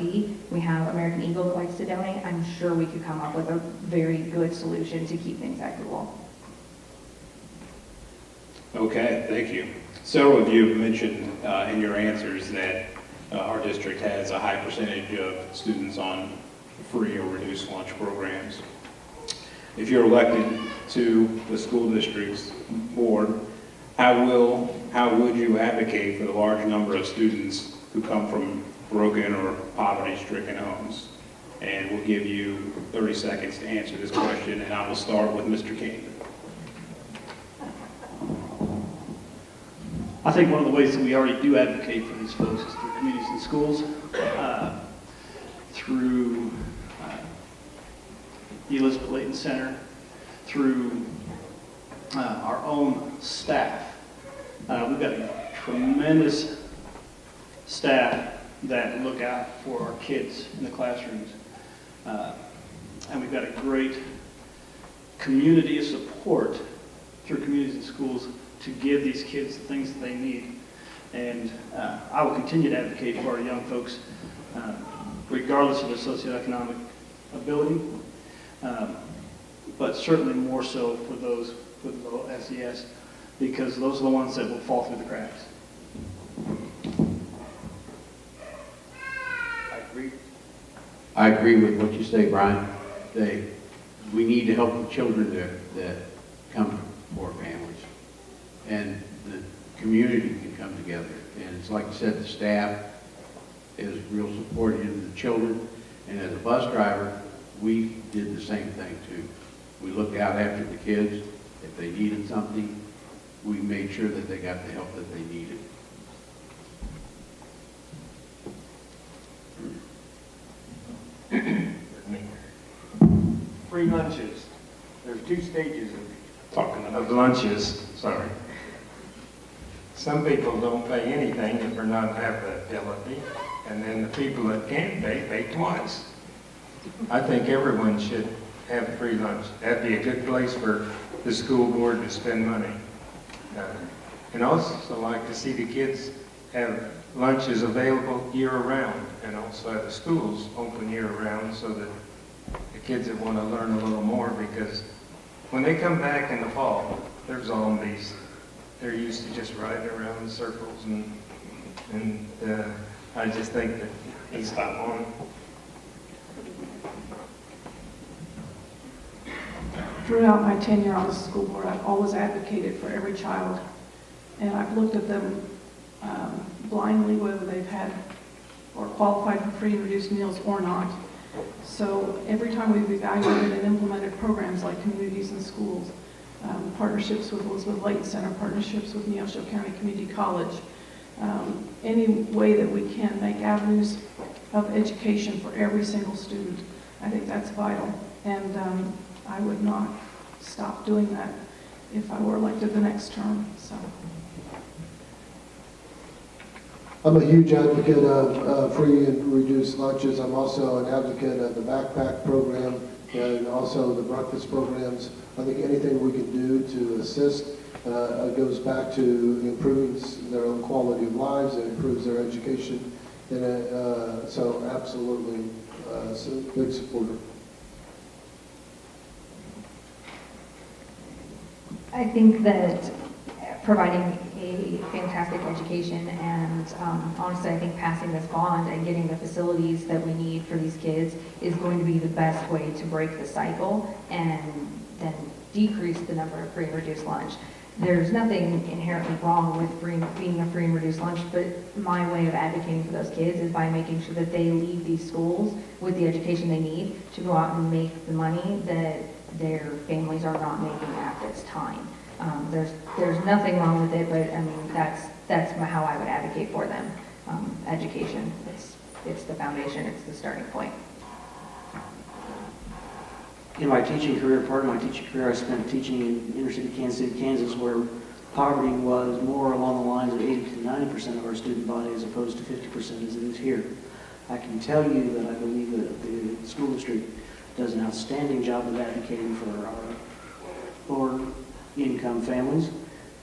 We have American Eagle that likes to donate. I'm sure we could come up with a very good solution to keep things equitable. Okay, thank you. Several of you have mentioned in your answers that our district has a high percentage of students on free or reduced lunch programs. If you're elected to the school district's board, how would you advocate for the large number of students who come from broken or poverty-stricken homes? And we'll give you 30 seconds to answer this question, and I will start with Mr. King. I think one of the ways that we already do advocate for these folks is through communities and schools, through the Elizabeth Layton Center, through our own staff. We've got a tremendous staff that look out for our kids in the classrooms. And we've got a great community of support through communities and schools to give these kids the things that they need. And I will continue to advocate for our young folks, regardless of their socioeconomic ability, but certainly more so for those with low SES, because those are the ones that will fall through the cracks. I agree with what you say, Brian. We need to help the children that come from poor families. And the community can come together. And it's like you said, the staff is real supportive of the children. And as a bus driver, we did the same thing too. We looked out after the kids. If they needed something, we made sure that they got the help that they needed. Free lunches. There's two stages of lunches, sorry. Some people don't pay anything if they're not have the ability, and then the people that can pay twice. I think everyone should have free lunch. That'd be a good place for the school board to spend money. And also like to see the kids have lunches available year-round, and also have the schools open year-round so that the kids that want to learn a little more, because when they come back in the fall, they're zombies. They're used to just riding around in circles, and I just think that they stop on. Throughout my tenure on the school board, I've always advocated for every child, and I've looked at them blindly, whether they've had or qualified for free and reduced meals or not. So every time we've evaluated and implemented programs like communities and schools, partnerships with Elizabeth Layton Center, partnerships with Neosho County Community College, any way that we can make avenues of education for every single student, I think that's vital. And I would not stop doing that if I were elected the next term. So. I'm a huge advocate of free and reduced lunches. I'm also an advocate of the backpack program and also the breakfast programs. I think anything we can do to assist goes back to improving their own quality of lives and improves their education. And so absolutely, big supporter. I think that providing a fantastic education and honestly, I think passing this bond and getting the facilities that we need for these kids is going to be the best way to break the cycle and then decrease the number of free and reduced lunch. There's nothing inherently wrong with being a free and reduced lunch, but my way of advocating for those kids is by making sure that they leave these schools with the education they need to go out and make the money that their families are not making at this time. There's nothing wrong with it, but I mean that's how I would advocate for them. Education, it's the foundation, it's the starting point. In my teaching career, part of my teaching career, I spent teaching in inner city Kansas City, Kansas, where poverty was more along the lines of 80 to 90% of our student body as opposed to 50% as it is here. I can tell you that I believe that the school district does an outstanding job of advocating for our lower income families.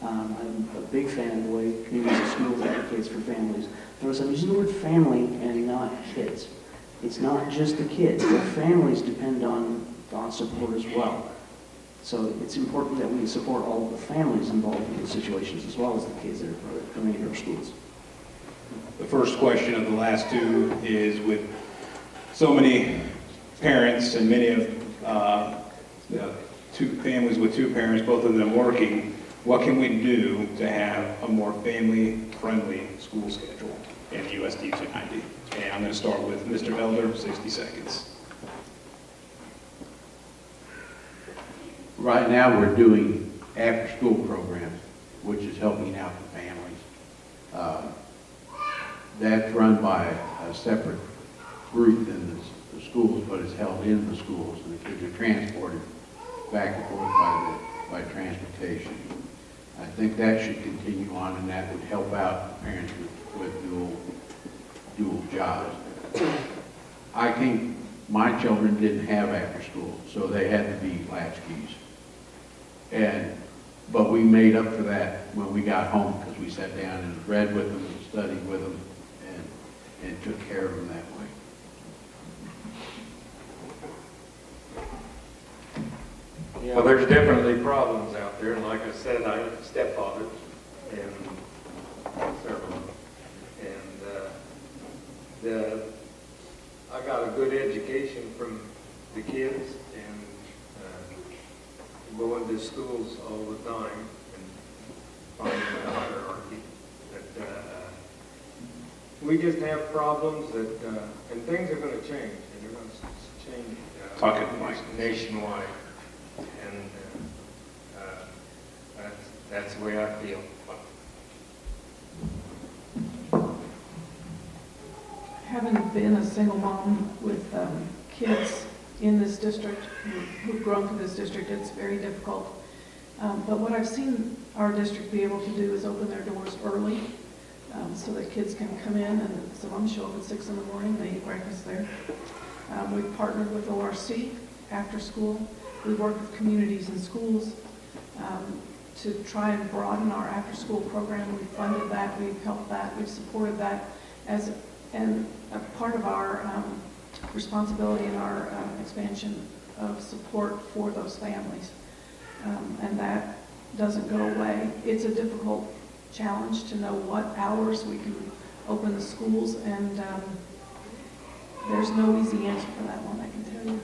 I'm a big fan of the way communities and schools advocates for families. Notice I'm using the word family and not kids. It's not just the kids. The families depend on support as well. So it's important that we support all of the families involved in these situations as well as the kids that are coming into our schools. The first question of the last two is, with so many parents and many of two families with two parents, both of them working, what can we do to have a more family-friendly school schedule in USD 290? And I'm going to start with Mr. Elder, 60 seconds. Right now, we're doing after-school programs, which is helping out the families. That's run by a separate group in the schools, but it's held in the schools, and the kids are transported back and forth by transportation. I think that should continue on, and that would help out parents with dual jobs. My children didn't have after school, so they had to be latchkeys. But we made up for that when we got home, because we sat down and read with them, and studied with them, and took care of them that way. Well, there's definitely problems out there, and like I said, I'm a stepfather. I got a good education from the kids and going to schools all the time and finding the hierarchy. That we just have problems that, and things are going to change, and they're going to change Talking like nationwide. And that's the way I feel. Having been a single mom with kids in this district, who've grown through this district, it's very difficult. But what I've seen our district be able to do is open their doors early so that kids can come in, and some of them show up at 6 in the morning, they eat breakfast there. We've partnered with ORC after school. We work with communities and schools to try and broaden our after-school program. We've funded that, we've helped that, we've supported that and a part of our responsibility in our expansion of support for those families. And that doesn't go away. It's a difficult challenge to know what hours we can open the schools, and there's no easy answer for that one, I can tell you.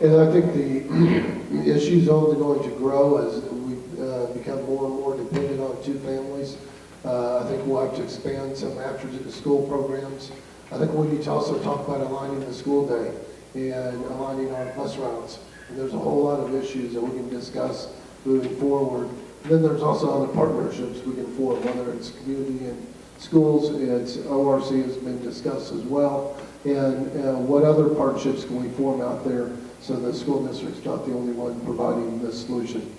And I think the issue's only going to grow as we become more and more dependent on two families. I think we'll have to expand some after-school programs. I think we need to also talk about aligning the school day and aligning our bus routes. And there's a whole lot of issues that we can discuss moving forward. And then there's also other partnerships we can form, whether it's community and schools, it's ORC has been discussed as well. And what other partnerships can we form out there so the school district's not the only one providing this solution?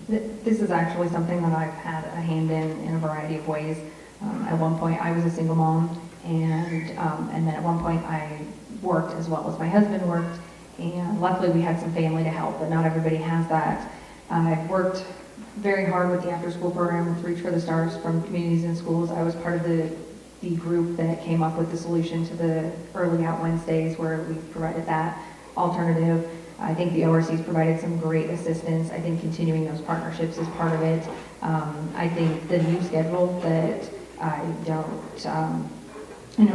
This is actually something that I've had a hand in a variety of ways. At one point, I was a single mom, and then at one point I worked as well as my husband worked, and luckily we had some family to help, but not everybody has that. I've worked very hard with the after-school program with Reach for the Stars from communities and schools. I was part of the group that came up with the solution to the early out Wednesdays, where we provided that alternative. I think the ORC's provided some great assistance. I think continuing those partnerships is part of it. I think the new schedule that I don't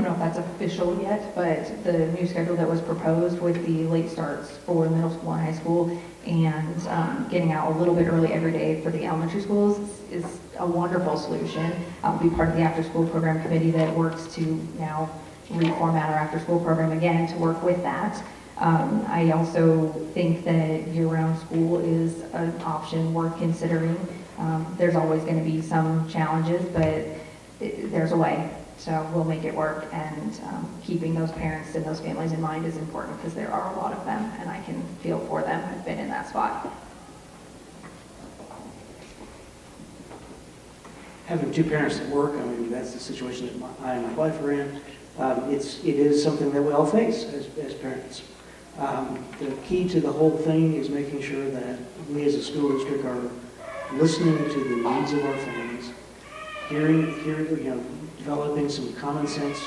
know if that's official yet, but the new schedule that was proposed with the late starts for middle school and high school and getting out a little bit early every day for the elementary schools is a wonderful solution. I'll be part of the after-school program committee that works to now reformat our after-school program again to work with that. I also think that year-round school is an option worth considering. There's always going to be some challenges, but there's a way. So we'll make it work, and keeping those parents and those families in mind is important because there are a lot of them, and I can feel for them. I've been in that spot. Having two parents at work, I mean, that's the situation that I and my wife are in. It is something that we all face as parents. The key to the whole thing is making sure that we as a school district are listening to the needs of our families, hearing, developing some common sense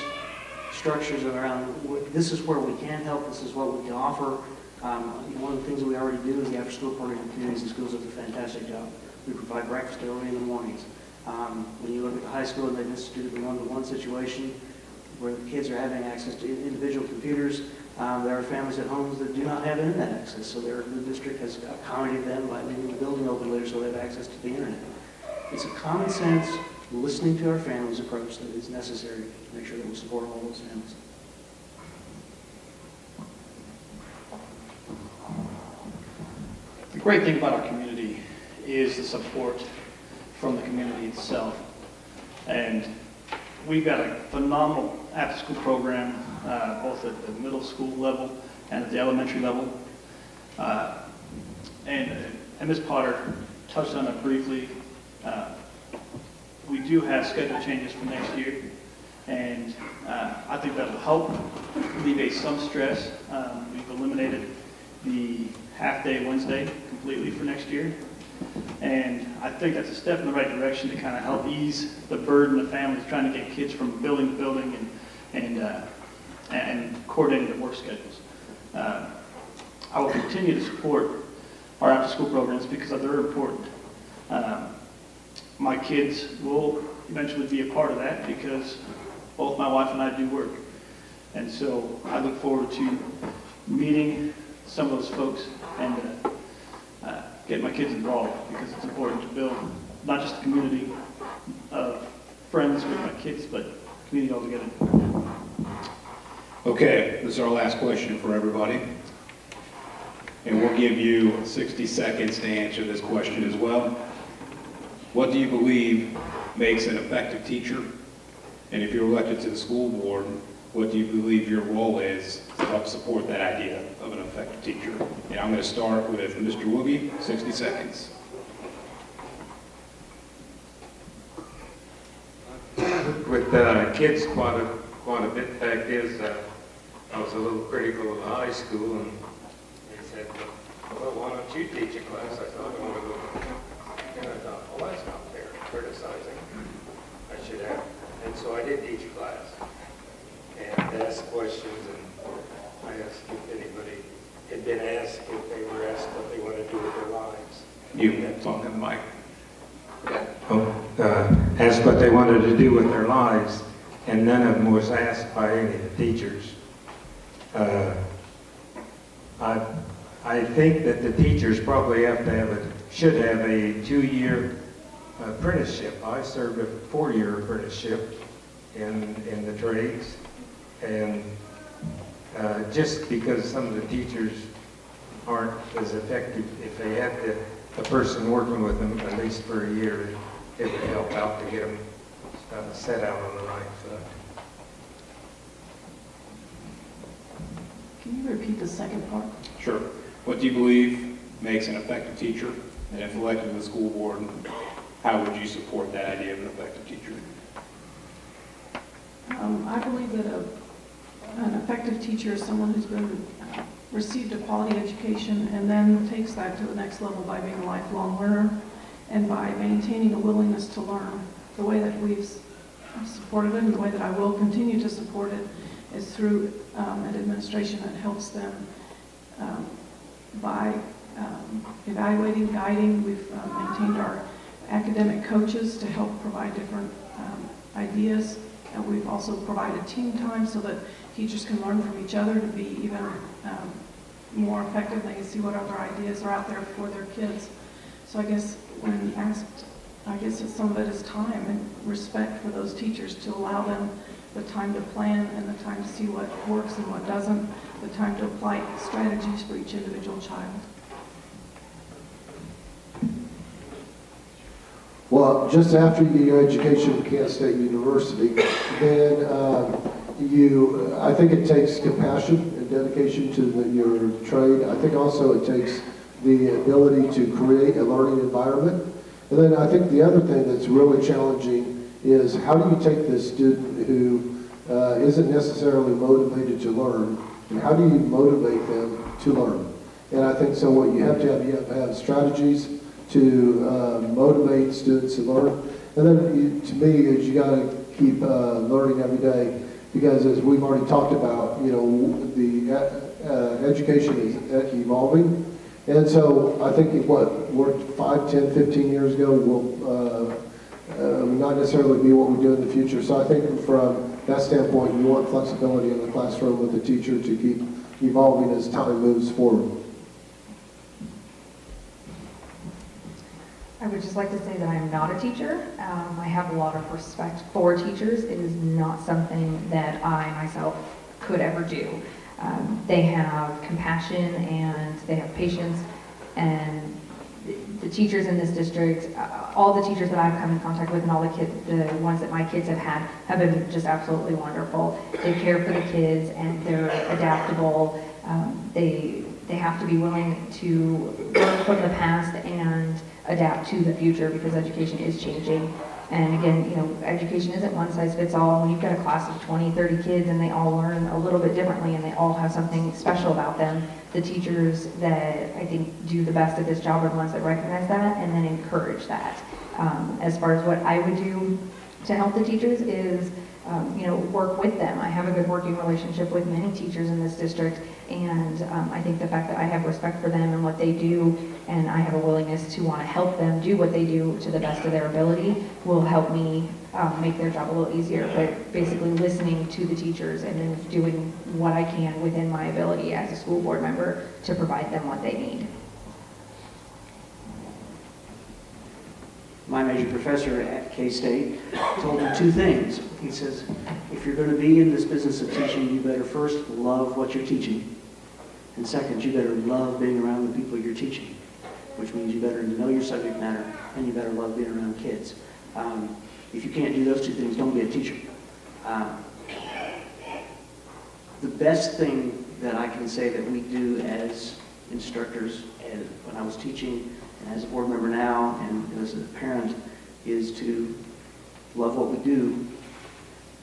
structures around this is where we can help, this is what we can offer. One of the things that we already do is the after-school program in communities and schools does a fantastic job. We provide breakfast early in the mornings. When you look at the high school and they've instituted the one-to-one situation where the kids are having access to individual computers, there are families at homes that do not have internet access, so the district has accommodated them by leaving the building open later so they have access to the internet. It's a common sense, listening to our families approach that is necessary to make sure that we support all those families. The great thing about our community is the support from the community itself. And we've got a phenomenal after-school program, both at the middle school level and at the elementary level. And Ms. Potter touched on it briefly. We do have schedule changes for next year, and I think that will help alleviate some stress. We've eliminated the half-day Wednesday completely for next year, and I think that's a step in the right direction to kind of help ease the burden of families trying to get kids from building to building and coordinating their work schedules. I will continue to support our after-school programs because they're important. my kids will eventually be a part of that because both my wife and I do work. And so I look forward to meeting some of those folks and get my kids involved because it's important to build not just a community of friends with my kids, but community altogether. Okay, this is our last question for everybody. And we'll give you 60 seconds to answer this question as well. What do you believe makes an effective teacher? And if you're elected to the school board, what do you believe your role is to help support that idea of an effective teacher? And I'm going to start with Mr. Woogie, 60 seconds. With kids quite a bit. The fact is, I was a little critical of the high school, and they said, well, why don't you teach a class? I thought I want to go. And I thought, well, that's not fair, criticizing. I should have. And so I did teach a class. And asked questions, and I asked if anybody had been asked if they were asked what they want to do with their lives. You talking to the mic. Asked what they wanted to do with their lives, and none of them was asked by any of the teachers. I think that the teachers probably should have a 2-year apprenticeship. I served a 4-year apprenticeship in the trades, and just because some of the teachers aren't as effective, if they had a person working with them at least for a year, it would help out to get them set out on the right foot. Can you repeat the second part? Sure. What do you believe makes an effective teacher? And if elected to the school board, how would you support that idea of an effective teacher? I believe that an effective teacher is someone who's received a quality education and then takes that to the next level by being a lifelong learner and by maintaining a willingness to learn. The way that we've supported it and the way that I will continue to support it is through an administration that helps them by evaluating, guiding. We've maintained our academic coaches to help provide different ideas. And we've also provided team time so that teachers can learn from each other to be even more effective. They can see what other ideas are out there for their kids. So I guess when asked, I guess some of it is time and respect for those teachers to allow them the time to plan and the time to see what works and what doesn't, the time to apply strategies for each individual child. Well, just after you get your education from Kansas State University, then I think it takes compassion and dedication to your trade. I think also it takes the ability to create a learning environment. And then I think the other thing that's really challenging is how do you take this student who isn't necessarily motivated to learn, and how do you motivate them to learn? And I think so what you have to have strategies to motivate students to learn. And then to me, is you got to keep learning every day, because as we've already talked about, the education is evolving. And so I think what worked 5, 10, 15 years ago will not necessarily be what we do in the future. So I think from that standpoint, you want flexibility in the classroom with the teacher to keep evolving as time moves forward. I would just like to say that I am not a teacher. I have a lot of respect for teachers. It is not something that I myself could ever do. They have compassion and they have patience, and the teachers in this district, all the teachers that I've come in contact with and all the ones that my kids have been just absolutely wonderful. They care for the kids and they're adaptable. They have to be willing to learn from the past and adapt to the future, because education is changing. And again, education isn't one size fits all. When you've got a class of 20, 30 kids and they all learn a little bit differently and they all have something special about them, the teachers that I think do the best at this job are the ones that recognize that and then encourage that. As far as what I would do, to help the teachers is, work with them. I have a good working relationship with many teachers in this district, and I think the fact that I have respect for them and what they do, and I have a willingness to want to help them do what they do to the best of their ability will help me make their job a little easier. But basically listening to the teachers and then doing what I can within my ability as a school board member to provide them what they need. My major professor at K-State told me two things. He says, if you're going to be in this business of teaching, you better first love what you're teaching. And second, you better love being around the people you're teaching, which means you better know your subject matter and you better love being around kids. If you can't do those two things, don't be a teacher. The best thing that I can say that we do as instructors, and when I was teaching, and as a board member now, and as a parent, is to love what we do,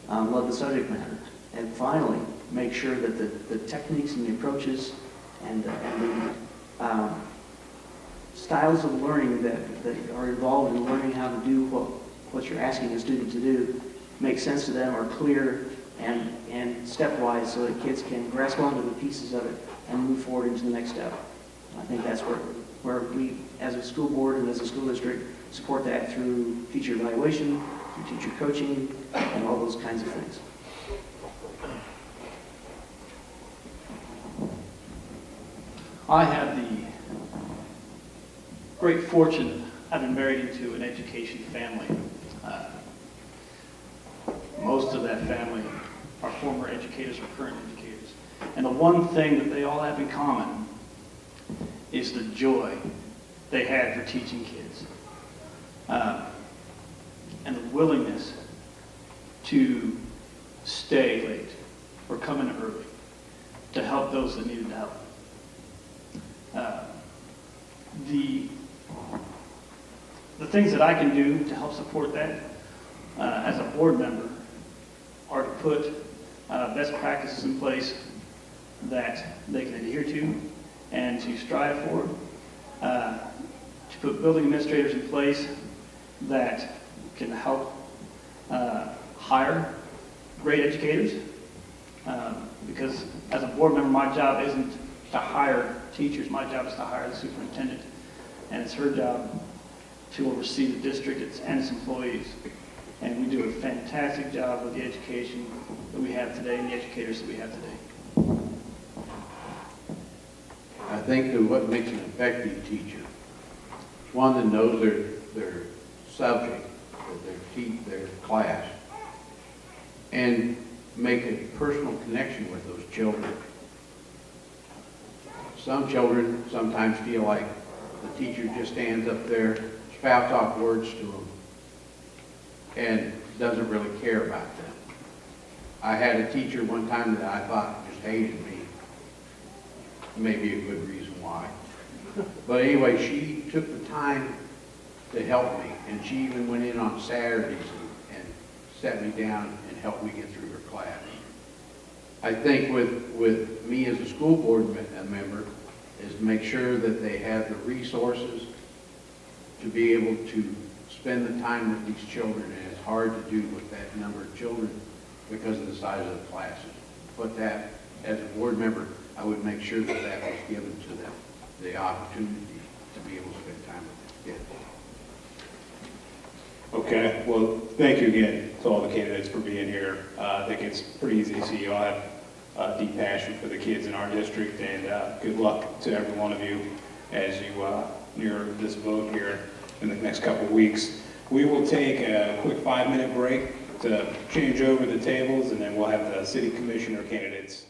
love the subject matter, and finally, make sure that the techniques and the approaches and the styles of learning that are involved in learning how to do what you're asking a student to do make sense to them, are clear and stepwise, so that kids can grasp onto the pieces of it and move forward into the next step. I think that's where we, as a school board and as a school district, support that through teacher evaluation, through teacher coaching, and all those kinds of things. I have the great fortune of having married into an education family. Most of that family are former educators or current educators. And the one thing that they all have in common is the joy they had for teaching kids. And the willingness to stay late or come in early to help those that needed help. The things that I can do to help support that as a board member are to put best practices in place that they can adhere to and to strive for, to put building administrators in place that can help hire great educators, because as a board member, my job isn't to hire teachers, my job is to hire the superintendent, and it's her job to oversee the district and its employees. And we do a fantastic job with the education that we have today and the educators that we have today. I think that what makes an effective teacher is one that knows their subject, their class, and make a personal connection with those children. Some children sometimes feel like the teacher just stands up there, spouts off words to them, and doesn't really care about them. I had a teacher one time that I thought just hated me. Maybe a good reason why. But anyway, she took the time to help me, and she even went in on Saturdays and sat me down and helped me get through her class. I think with me as a school board member is to make sure that they have the resources to be able to spend the time with these children, and it's hard to do with that number of children because of the size of the classes. But that, as a board member, I would make sure that that was given to them, the opportunity to be able to spend time with their kids. Okay, well, thank you again to all the candidates for being here. I think it's pretty easy to see you all have a deep passion for the kids in our district, and good luck to every one of you as you near this vote here in the next couple of weeks. We will take a quick 5-minute break to change over the tables, and then we'll have the city commissioner candidates